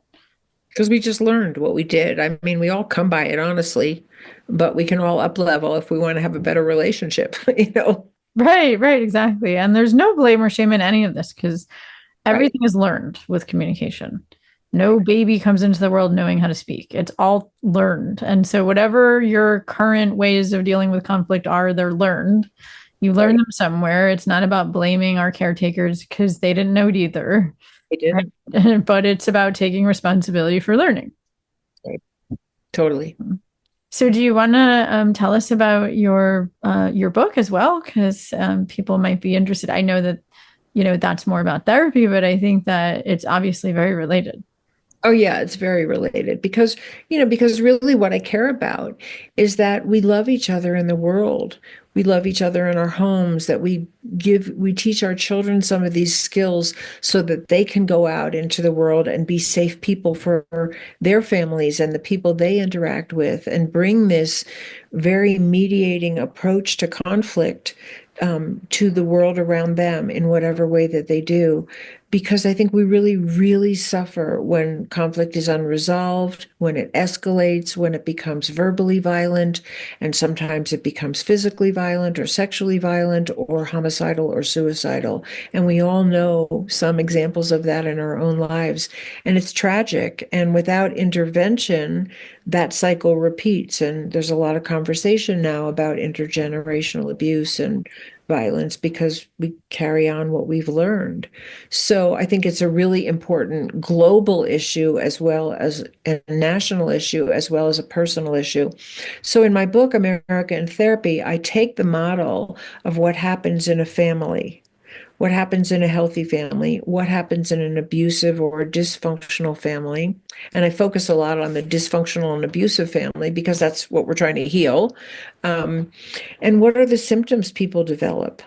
[SPEAKER 2] Because we just learned what we did. I mean, we all come by it, honestly, but we can all up level if we want to have a better relationship,
[SPEAKER 1] Right, exactly. And there's no blame or shame in any of this because everything is learned with communication. No baby comes into the world knowing how to speak. It's all learned. And so whatever your current ways of dealing with conflict are, they're learned. You learn them somewhere. It's not about blaming our caretakers because they didn't know it either.
[SPEAKER 2] They didn't.
[SPEAKER 1] Right? But it's about taking responsibility for learning.
[SPEAKER 2] Right. Totally.
[SPEAKER 1] So do you want to tell us about your book as well? Because people might be interested. I know that, that's more about therapy, but I think that it's obviously very related.
[SPEAKER 2] Oh, yeah, it's very related because really what I care about is that we love each other in the world. We love each other in our homes, that we teach our children some of these skills so that they can go out into the world and be safe people for their families and the people they interact with, and bring this very mediating approach to conflict to the world around them in whatever way that they do. because I think we really, really suffer when conflict is unresolved, when it escalates, when it becomes verbally violent, and sometimes it becomes physically violent or sexually violent or homicidal or suicidal. And we all know some examples of that in our own lives. And it's tragic. And without intervention, that cycle repeats. And there's a lot of conversation now about intergenerational abuse and violence because we carry on what we've learned. So I think it's a really important global issue as well as a national issue, as well as a personal issue. So in my book, America in Therapy, I take the model of what happens in a family, what happens in a healthy family, what happens in an abusive or dysfunctional family. And I focus a lot on the dysfunctional and abusive family because that's what we're trying to heal. And what are the symptoms people develop?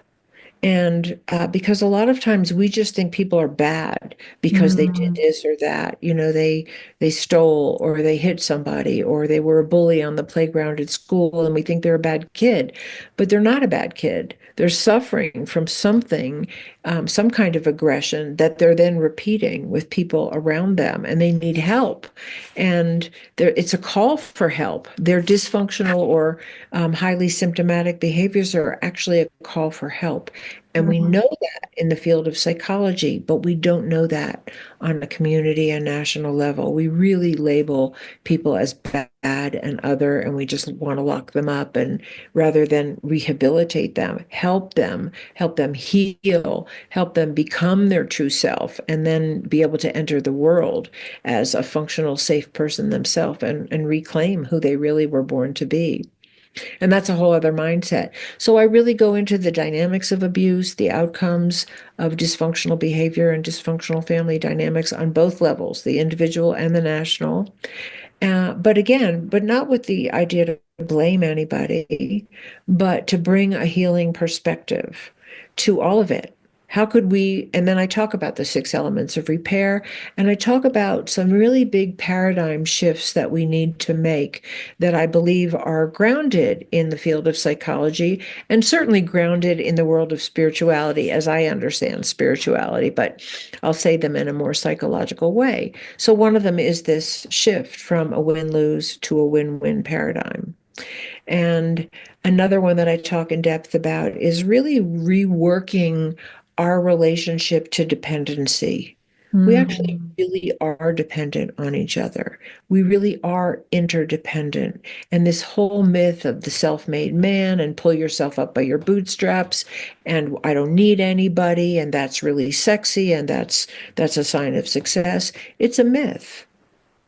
[SPEAKER 2] And because a lot of times we just think people are bad because they did
[SPEAKER 1] Mm.
[SPEAKER 2] this or that. They stole or they hit somebody or they were a bully on the playground at school and we think they're a bad kid. But they're not a bad kid. They're suffering from something, some kind of aggression that they're then repeating with people around them, and they need help. And it's a call for help. Their dysfunctional or highly symptomatic behaviors are actually a call for help. And we
[SPEAKER 1] Mm.
[SPEAKER 2] know that in the field of psychology, but we don't know that on a community and national level. We really label people as bad and other, and we just want to lock them up, and rather than rehabilitate them, help them heal, help them become their true self, and then be able to enter the world as a functional, safe person themselves and reclaim who they really were born to be. And that's a whole other mindset. So I really go into the dynamics of abuse, the outcomes of dysfunctional behavior and dysfunctional family dynamics on both levels, the individual and the national. But not with the idea to blame anybody, but to bring a healing perspective to all of it. How could we, and then I talk about the 6 elements of repair, and I talk about some really big paradigm shifts that we need to make that I believe are grounded in the field of psychology and certainly grounded in the world of spirituality as I understand spirituality, but I'll say them in a more psychological way. So one of them is this shift from a win-lose to a win-win paradigm. And another one that I talk in depth about is really reworking our relationship to dependency. We actually
[SPEAKER 1] Mm.
[SPEAKER 2] really are dependent on each other. We really are interdependent. And this whole myth of the self-made man and pull yourself up by your bootstraps and I don't need anybody and that's really sexy and that's a sign of success. It's a myth.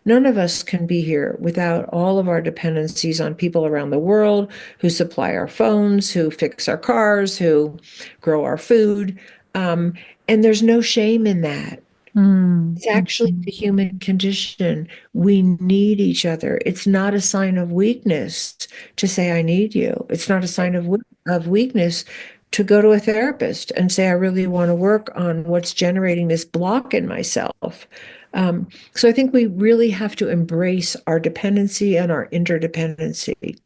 [SPEAKER 2] None of us can be here without all of our dependencies on people around the world who supply our phones, who fix our cars, who grow our food. Um, and there's no shame in that.
[SPEAKER 1] Mm.
[SPEAKER 2] It's actually the human condition. We need each other. It's not a sign of weakness to say, I need you. It's not a sign of weakness to go to a therapist and say, I really want to work on what's generating this block in myself. So I think we really have to embrace our dependency and our interdependency.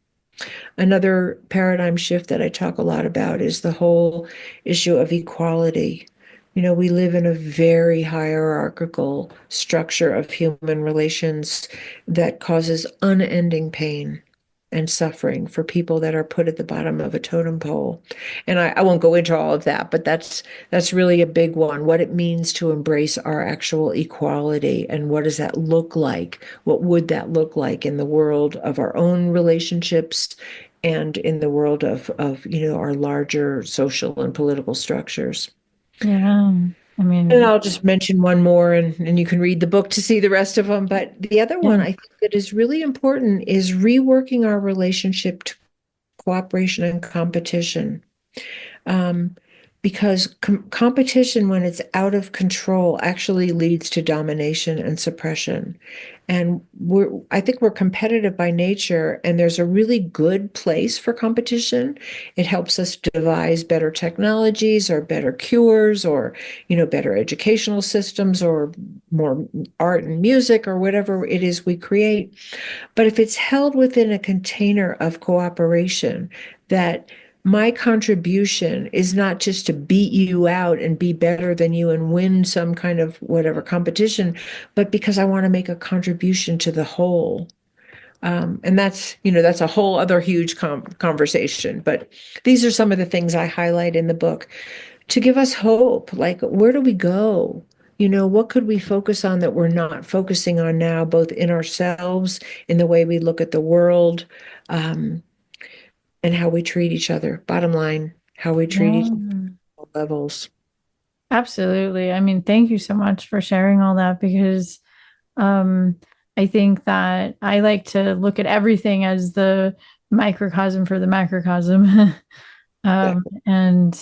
[SPEAKER 2] Another paradigm shift that I talk a lot about is the whole issue of equality. We live in a very hierarchical structure of human relations that causes unending pain and suffering for people that are put at the bottom of a totem pole. And I won't go into all of that, but that's really a big one. What it means to embrace our actual equality and what does that look like? What would that look like in the world of our own relationships and in the world of our larger social and political structures?
[SPEAKER 1] Yeah. I
[SPEAKER 2] And
[SPEAKER 1] mean,
[SPEAKER 2] I'll just mention one more and you can read the book to see the rest of them. But the other one
[SPEAKER 1] yeah.
[SPEAKER 2] I think that is really important is reworking our relationship to cooperation and competition. Um, because competition, when it's out of control, actually leads to domination and suppression. And I think we're competitive by nature, and there's a really good place for competition. It helps us devise better technologies or better cures or, better educational systems or more art and music or whatever it is we create. But if it's held within a container of cooperation that my contribution is not just to beat you out and be better than you and win some kind of whatever competition, but because I want to make a contribution to the whole. And that's a whole other huge conversation. But these are some of the things I highlight in the book to give us hope. Like, where do we go? What could we focus on that we're not focusing on now, both in ourselves, in the way we look at the world, and how we treat each other. Bottom line, how we treat each other
[SPEAKER 1] Yeah.
[SPEAKER 2] at all levels.
[SPEAKER 1] Absolutely. I mean, thank you so much for sharing all that because um, I think that I like to look at everything as the microcosm for the macrocosm.
[SPEAKER 2] Exactly.
[SPEAKER 1] And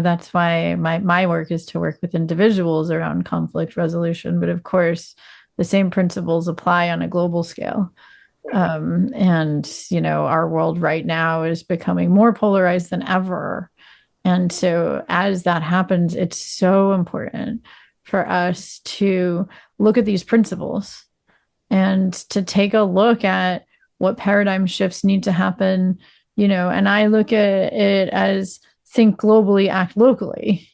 [SPEAKER 1] that's why my work is to work with individuals around conflict resolution. But of course, the same principles apply on a global scale.
[SPEAKER 2] Right.
[SPEAKER 1] And our world right now is becoming more polarized than ever. And so, as that happens, it's so important for us to look at these principles and to take a look at what paradigm shifts need to happen. And I look at it as think globally, act locally.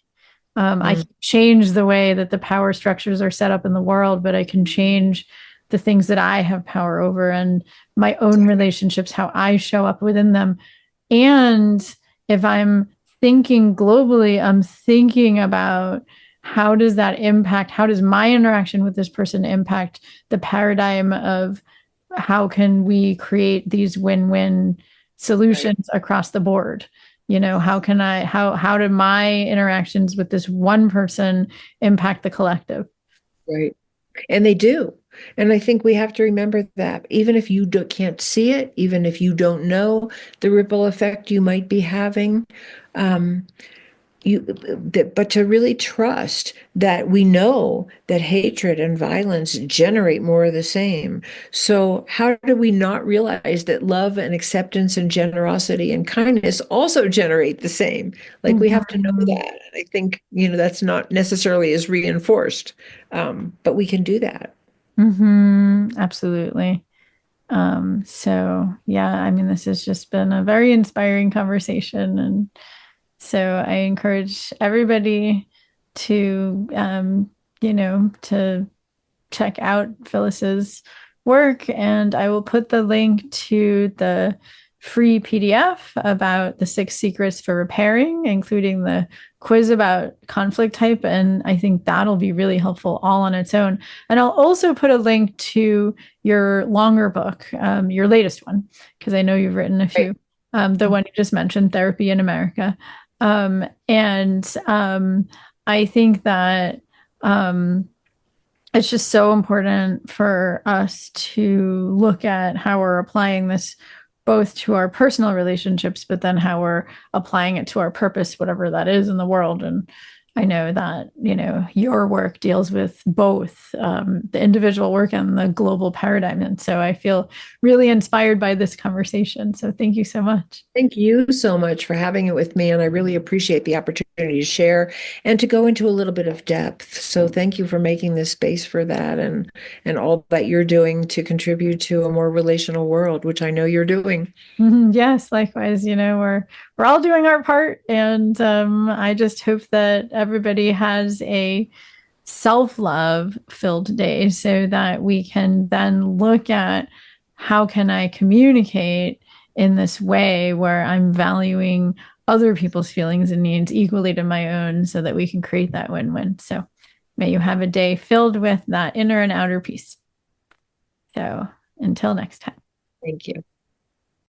[SPEAKER 1] I
[SPEAKER 2] Mm,
[SPEAKER 1] can change the way that the power structures are set up in the world, but I can change the things that I have power over and my own
[SPEAKER 2] exactly.
[SPEAKER 1] relationships, how I show up within them. And if I'm thinking globally, I'm thinking about how does that impact, how does my interaction with this person impact the paradigm of how can we create these win-win
[SPEAKER 2] Right.
[SPEAKER 1] solutions across the board? How do my interactions with this one person impact the collective?
[SPEAKER 2] Right. And they do. And I think we have to remember that even if you can't see it, even if you don't know the ripple effect you might be having, um, but to really trust that we know that hatred and violence generate more of the same. So how do we not realize that love and acceptance and generosity and kindness also generate the same? Like, we have to know
[SPEAKER 1] Mhm.
[SPEAKER 2] that. I think, that's not necessarily as reinforced, but we can do that.
[SPEAKER 1] Absolutely. So yeah, I mean, this has just been a very inspiring conversation. And so I encourage everybody to, to check out Phyllis's work. And I will put the link to the free PDF about the 6 secrets for repairing, including the quiz about conflict type. And I think that'll be really helpful all on its own. And I'll also put a link to your longer book, your latest one, because I know you've written a
[SPEAKER 2] Right.
[SPEAKER 1] few. The one you just mentioned, Therapy in America. And I think that it's just so important for us to look at how we're applying this both to our personal relationships, but then how we're applying it to our purpose, whatever that is in the world. And I know that, your work deals with both the individual work and the global paradigm. And so I feel really inspired by this conversation. So thank you so much.
[SPEAKER 2] Thank you so much for having it with me, and I really appreciate the opportunity to share and to go into a little bit of depth. So thank you for making this space for that and all that you're doing to contribute to a more relational world, which I know you're doing.
[SPEAKER 1] Yes, likewise. We're all doing our part, and I just hope that everybody has a self-love filled day so that we can then look at how can I communicate in this way where I'm valuing other people's feelings and needs equally to my own so that we can create that win-win. So may you have a day filled with that inner and outer peace. So until next time.
[SPEAKER 2] Thank you.